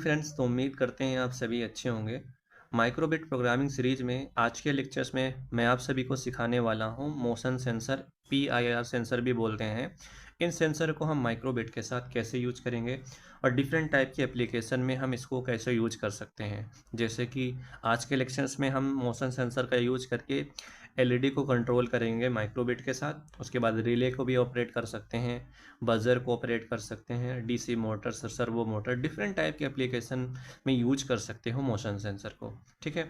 Morning friends. तो उम्मीद करते हैं आप सभी अच्छे होंगे। माइक्रोबिट प्रोग्रामिंग सीरीज में आज के लेक्चर्स में मैं आप सभी को सिखाने वाला हूं मोशन सेंसर, PIR सेंसर भी बोलते हैं। इन सेंसर को हम माइक्रोबिट के साथ कैसे यूज करेंगे और डिफरेंट टाइप के एप्लीकेशन में हम इसको कैसे यूज कर सकते हैं। जैसे कि आज के लेक्चर्स में हम मोशन सेंसर का यूज करके LED को कंट्रोल करेंगे माइक्रोबिट के साथ। उसके बाद रिले को भी ऑपरेट कर सकते हैं, बजर को ऑपरेट कर सकते हैं, DC motor, servo motor, different type के एप्लीकेशन में यूज कर सकते हो मोशन सेंसर को। ठीक है,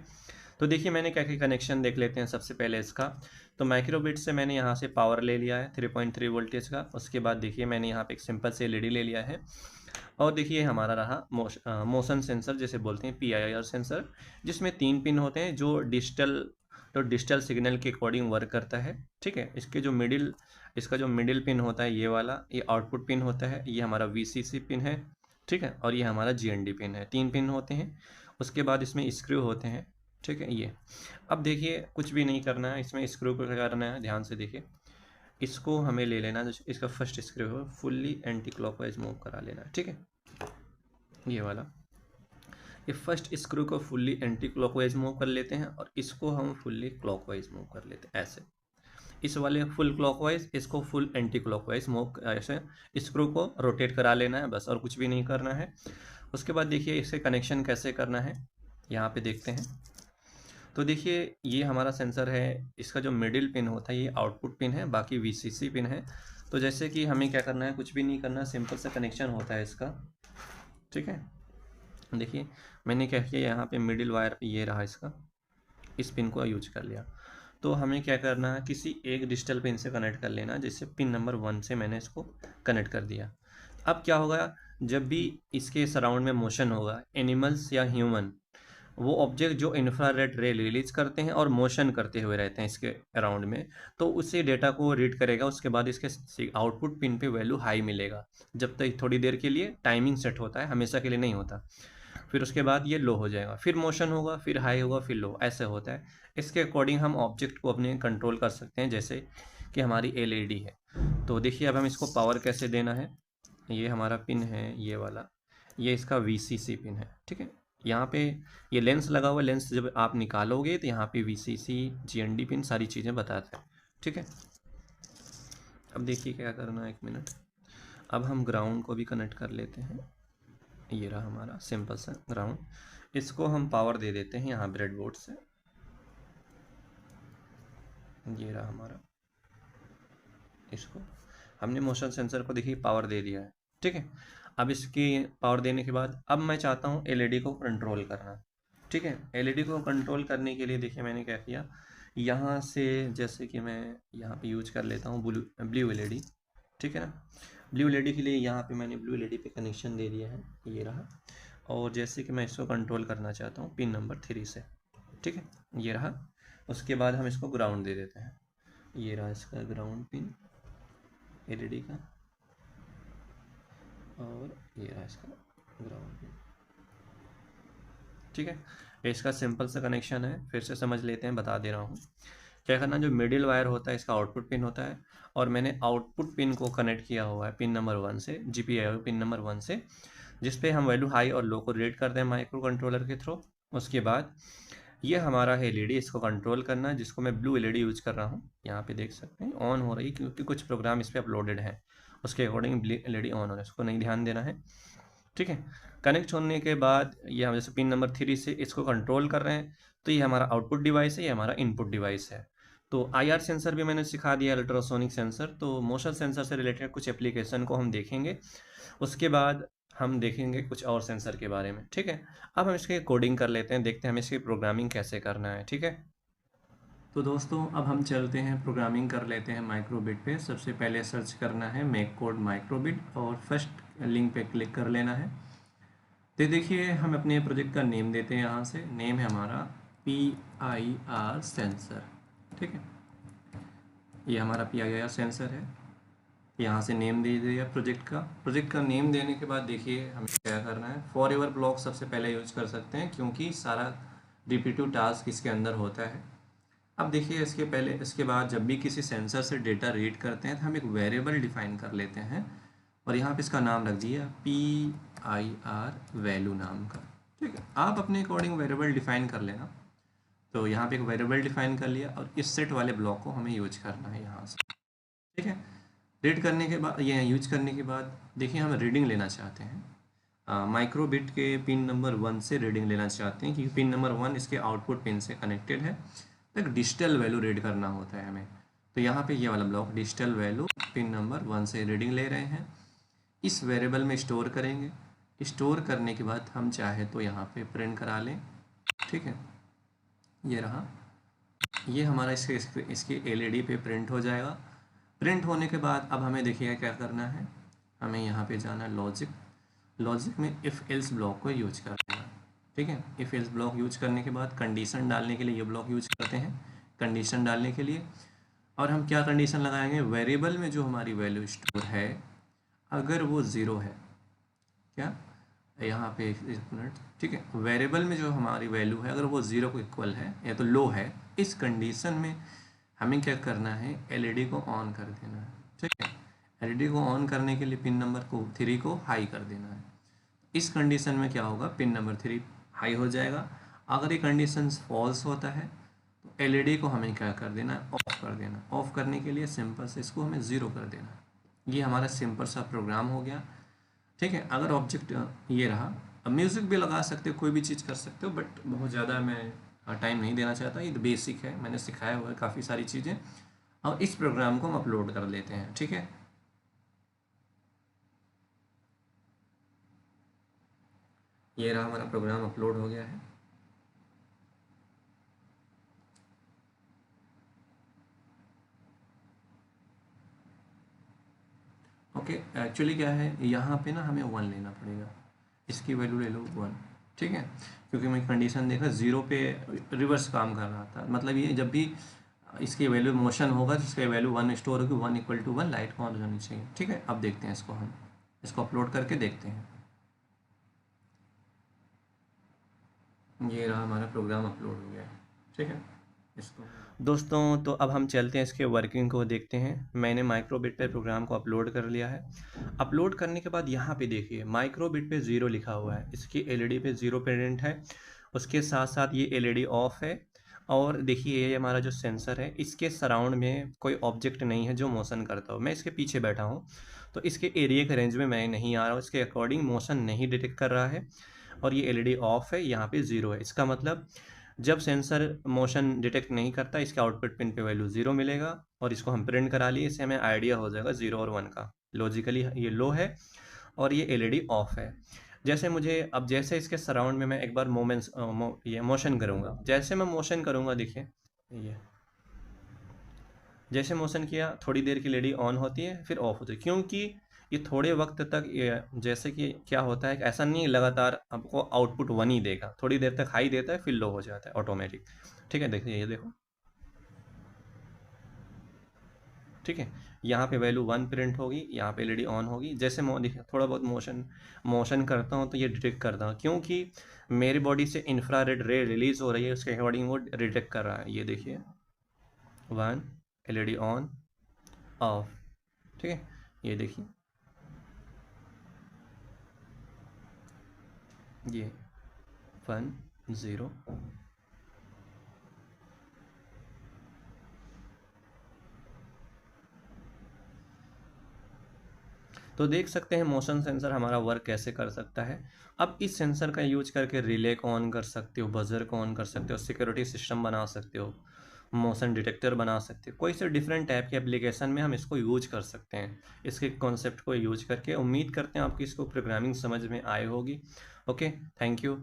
तो देखिए मैंने क्या क्या कनेक्शन देख लेते हैं। सबसे पहले इसका तो माइक्रोबिट से मैंने यहाँ से पावर ले लिया है 3.3 वोल्टेज का। उसके बाद देखिए मैंने यहाँ पे एक सिंपल से LED ले लिया है। और देखिए हमारा रहा मोशन सेंसर, जैसे बोलते हैं PIR सेंसर, जिसमें 3 पिन होते हैं जो डिजिटल सिग्नल के अकॉर्डिंग वर्क करता है। ठीक है, इसका जो मिडिल पिन होता है ये वाला, ये आउटपुट पिन होता है, ये हमारा VCC पिन है। ठीक है, और ये हमारा GND पिन है। 3 पिन होते हैं। उसके बाद इसमें स्क्रू होते हैं। ठीक है, ये अब देखिए कुछ भी नहीं करना है इसमें। स्क्रू को क्या करना है, ध्यान से देखिए। इसको हमें ले लेना, जो इसका फर्स्ट स्क्रू है फुल्ली एंटी क्लॉकवाइज मूव करा लेना है। ठीक है, ये वाला, ये फर्स्ट स्क्रू को फुल्ली एंटी क्लॉकवाइज मूव कर लेते हैं और इसको हम फुल्ली क्लॉकवाइज मूव कर लेते हैं ऐसे। इस वाले फुल क्लॉकवाइज, इसको फुल एंटी क्लॉकवाइज मूव, ऐसे स्क्रू को रोटेट करा लेना है बस, और कुछ भी नहीं करना है। उसके बाद देखिए इसे कनेक्शन कैसे करना है, यहाँ पे देखते हैं। तो देखिए ये हमारा सेंसर है, इसका जो मिडिल पिन होता है ये आउटपुट पिन है, बाकी VCC पिन है। तो जैसे कि हमें क्या करना है, कुछ भी नहीं करना, सिंपल सा कनेक्शन होता है इसका। ठीक है, देखिए मैंने क्या किया, यहाँ पे मिडिल वायर पे ये रहा इसका, इस पिन को यूज कर लिया। तो हमें क्या करना है, किसी एक डिजिटल पिन से कनेक्ट कर लेना। जैसे पिन नंबर 1 से मैंने इसको कनेक्ट कर दिया। अब क्या होगा, जब भी इसके सराउंड में मोशन होगा, एनिमल्स या ह्यूमन, वो ऑब्जेक्ट जो इंफ्रारेड रे रिलीज करते हैं और मोशन करते हुए रहते हैं इसके अराउंड में, तो उसी डेटा को रीड करेगा। उसके बाद इसके आउटपुट पिन पे वैल्यू हाई मिलेगा, जब तक थोड़ी देर के लिए टाइमिंग सेट होता है, हमेशा के लिए नहीं होता। फिर उसके बाद ये लो हो जाएगा, फिर मोशन होगा, फिर हाई होगा, फिर लो, ऐसे होता है। इसके अकॉर्डिंग हम ऑब्जेक्ट को अपने कंट्रोल कर सकते हैं, जैसे कि हमारी LED है। तो देखिए अब हम इसको पावर कैसे देना है। ये हमारा पिन है ये वाला, ये इसका VCC पिन है। ठीक है, यहाँ पे ये लेंस लगा हुआ है, लेंस जब आप निकालोगे तो यहाँ पे VCC GND पिन सारी चीज़ें बताते हैं। ठीक है, अब देखिए क्या करना है, 1 मिनट। अब हम ग्राउंड को भी कनेक्ट कर लेते हैं। ये रहा हमारा सिंपल सा ग्राउंड। इसको हम पावर दे देते हैं यहाँ ब्रेडबोर्ड से। ये रहा हमारा, इसको हमने मोशन सेंसर को देखिए पावर दे दिया है। ठीक है, अब इसकी पावर देने के बाद अब मैं चाहता हूँ LED को कंट्रोल करना। ठीक है, LED को कंट्रोल करने के लिए देखिए मैंने क्या किया, यहाँ से जैसे कि मैं यहाँ पे यूज कर लेता हूँ ब्लू LED। ठीक है ना, ब्लू LED के लिए यहाँ पे मैंने ब्लू LED पे कनेक्शन दे दिया है, ये रहा। और जैसे कि मैं इसको कंट्रोल करना चाहता हूँ पिन नंबर 3 से। ठीक है, ये रहा। उसके बाद हम इसको ग्राउंड दे देते हैं। ये रहा इसका ग्राउंड पिन LED का, और ये रहा इसका ग्राउंड पिन। ठीक है, ये इसका सिंपल सा कनेक्शन है। फिर से समझ लेते हैं, बता दे रहा हूँ क्या करना। जो मिडिल वायर होता है इसका आउटपुट पिन होता है, और मैंने आउटपुट पिन को कनेक्ट किया हुआ है पिन नंबर 1 से, GPIO पिन नंबर 1 से, जिस पे हम वैल्यू हाई और लो को रीड करते हैं माइक्रो कंट्रोलर के थ्रू। उसके बाद ये हमारा है LED, इसको कंट्रोल करना, जिसको मैं ब्लू LED यूज कर रहा हूँ। यहाँ पे देख सकते हैं ऑन हो रही, क्योंकि कुछ प्रोग्राम इस पर अपलोडेड है, उसके अकॉर्डिंग LED ऑन हो रहा है, इसको नहीं ध्यान देना है। ठीक है, कनेक्ट होने के बाद ये हम जैसे पिन नंबर 3 से इसको कंट्रोल कर रहे हैं, तो ये हमारा आउटपुट डिवाइस है, ये हमारा इनपुट डिवाइस है। तो IR सेंसर भी मैंने सिखा दिया, अल्ट्रासोनिक सेंसर। तो मोशन सेंसर से रिलेटेड कुछ एप्लीकेशन को हम देखेंगे। उसके बाद हम देखेंगे कुछ और सेंसर के बारे में। ठीक है, अब हम इसके कोडिंग कर लेते हैं, देखते हैं हमें इसकी प्रोग्रामिंग कैसे करना है। ठीक है, तो दोस्तों अब हम चलते हैं, प्रोग्रामिंग कर लेते हैं माइक्रोबिट पे। सबसे पहले सर्च करना है मेक कोड माइक्रोबिट, और फर्स्ट लिंक पे क्लिक कर लेना है। तो देखिए हम अपने प्रोजेक्ट का नेम देते हैं, यहाँ से नेम है हमारा PIR सेंसर। ठीक है, ये हमारा PIR सेंसर है। यहाँ से नेम दे दिया प्रोजेक्ट का नेम देने के बाद देखिए हमें क्या करना है। फॉर एवर ब्लॉक सबसे पहले यूज कर सकते हैं, क्योंकि सारा रिपीटिव टास्क इसके अंदर होता है। अब देखिए इसके बाद जब भी किसी सेंसर से डेटा रीड करते हैं तो हम एक वेरिएबल डिफाइन कर लेते हैं, और यहाँ पे इसका नाम रख दिया IR वैल्यू नाम का। ठीक है, आप अपने अकॉर्डिंग वेरिएबल डिफाइन कर लेना। तो यहाँ पे एक वेरिएबल डिफाइन कर लिया और इस सेट वाले ब्लॉक को हमें यूज करना है यहाँ से। ठीक है, रीड करने के बाद, ये यूज करने के बाद देखिए हम रीडिंग लेना चाहते हैं। माइक्रो बिट के पिन नंबर 1 से रीडिंग लेना चाहते हैं, क्योंकि पिन नंबर 1 इसके आउटपुट पिन से कनेक्टेड है। तो एक डिजिटल वैल्यू रीड करना होता है हमें। तो यहाँ पे ये वाला block digital value pin number 1 से रीडिंग ले रहे हैं, इस वेरिएबल में स्टोर करेंगे। स्टोर करने के बाद हम चाहे तो यहाँ पे प्रिंट करा लें। ठीक है, ये रहा, ये हमारा इसकी LED पे प्रिंट हो जाएगा। प्रिंट होने के बाद अब हमें देखिए क्या करना है, हमें यहाँ पे जाना है लॉजिक में इफ़ एल्स ब्लॉक को यूज करना है। ठीक है, इफ़ एल्स ब्लॉक यूज करने के बाद कंडीशन डालने के लिए ये ब्लॉक यूज करते हैं, कंडीशन डालने के लिए। और हम क्या कंडीशन लगाएंगे, वेरिएबल में जो हमारी वैल्यू स्टोर है अगर वो ज़ीरो है, क्या यहाँ पे एक मिनट, ठीक है, वेरिएबल में जो हमारी वैल्यू है अगर वो ज़ीरो को इक्वल है या तो लो है, इस कंडीशन में हमें क्या करना है, LED को ऑन कर देना है। ठीक है, LED को ऑन करने के लिए पिन नंबर 3 को हाई कर देना है। इस कंडीशन में क्या होगा, पिन नंबर 3 हाई हो जाएगा। अगर ये कंडीशन फॉल्स होता है तो LED को हमें क्या कर देना है, ऑफ कर देना। ऑफ करने के लिए सिंपल से इसको हमें ज़ीरो कर देना। ये हमारा सिंपल सा प्रोग्राम हो गया। ठीक है, अगर ऑब्जेक्ट ये रहा, अब म्यूज़िक भी लगा सकते हो, कोई भी चीज़ कर सकते हो, बट बहुत ज़्यादा मैं टाइम नहीं देना चाहता। ये तो बेसिक है, मैंने सिखाया हुआ है काफ़ी सारी चीज़ें। और इस प्रोग्राम को हम अपलोड कर लेते हैं। ठीक है, ये रहा हमारा प्रोग्राम अपलोड हो गया है। ओके, एक्चुअली क्या है, यहाँ पे ना हमें 1 लेना पड़ेगा, इसकी वैल्यू ले लो 1। ठीक है, क्योंकि मैं कंडीशन देखा 0 पे रिवर्स काम कर रहा था, मतलब ये जब भी इसकी वैल्यू मोशन होगा तो इसकी वैल्यू 1 स्टोर होगी, 1 = 1, लाइट ऑन होनी चाहिए। ठीक है, अब देखते हैं इसको, हम इसको अपलोड करके देखते हैं। ये रहा हमारा प्रोग्राम अपलोड हो गया है। ठीक है, इसको दोस्तों, तो अब हम चलते हैं इसके वर्किंग को देखते हैं। मैंने माइक्रोबिट पे प्रोग्राम को अपलोड कर लिया है। अपलोड करने के बाद यहाँ पे देखिए माइक्रोबिट पे 0 लिखा हुआ है, इसकी LED पे 0 प्रिंट है। उसके साथ साथ ये LED ऑफ है। और देखिए ये हमारा जो सेंसर है, इसके सराउंड में कोई ऑब्जेक्ट नहीं है जो मोशन करता हो। मैं इसके पीछे बैठा हूँ तो इसके एरिया के रेंज में मैं नहीं आ रहा हूँ, इसके अकॉर्डिंग मोशन नहीं डिटेक्ट कर रहा है। और ये LED ऑफ है, यहाँ पे 0 है। इसका मतलब जब सेंसर मोशन डिटेक्ट नहीं करता, इसके आउटपुट पिन पे वैल्यू 0 मिलेगा। और इसको हम प्रिंट करा लिए, इससे हमें आइडिया हो जाएगा 0 और 1 का। लॉजिकली ये लो है और ये LED ऑफ है। जैसे मुझे अब जैसे इसके सराउंड में मैं एक बार ये मोशन करूँगा, जैसे मैं मोशन करूँगा देखिए, ये जैसे मोशन किया थोड़ी देर की LED ऑन होती है फिर ऑफ होती है, क्योंकि ये थोड़े वक्त तक ये, जैसे कि क्या होता है, ऐसा नहीं लगातार आपको आउटपुट 1 ही देगा, थोड़ी देर तक हाई देता है फिर लो हो जाता है ऑटोमेटिक। ठीक है, देखिए ये देखो, ठीक है, यहाँ पे वैल्यू 1 प्रिंट होगी, यहाँ पे LED ऑन होगी। जैसे देखिए थोड़ा बहुत मोशन करता हूँ तो ये डिटेक्ट करता हूँ, क्योंकि मेरी बॉडी से इंफ्रारेड रे रिलीज हो रही है, उसके अकॉर्डिंग वो डिटेक्ट कर रहा है। ये देखिए 1, LED ऑन, ऑफ। ठीक है, ये देखिए, ये 1 0। तो देख सकते हैं मोशन सेंसर हमारा वर्क कैसे कर सकता है। अब इस सेंसर का यूज करके रिले को ऑन कर सकते हो, बजर को ऑन कर सकते हो, सिक्योरिटी सिस्टम बना सकते हो, मोशन डिटेक्टर बना सकते हो, कोई से डिफरेंट टाइप के एप्लीकेशन में हम इसको यूज कर सकते हैं। इसके कॉन्सेप्ट को यूज करके उम्मीद करते हैं आपकी इसको प्रोग्रामिंग समझ में आए होगी। Okay, thank you.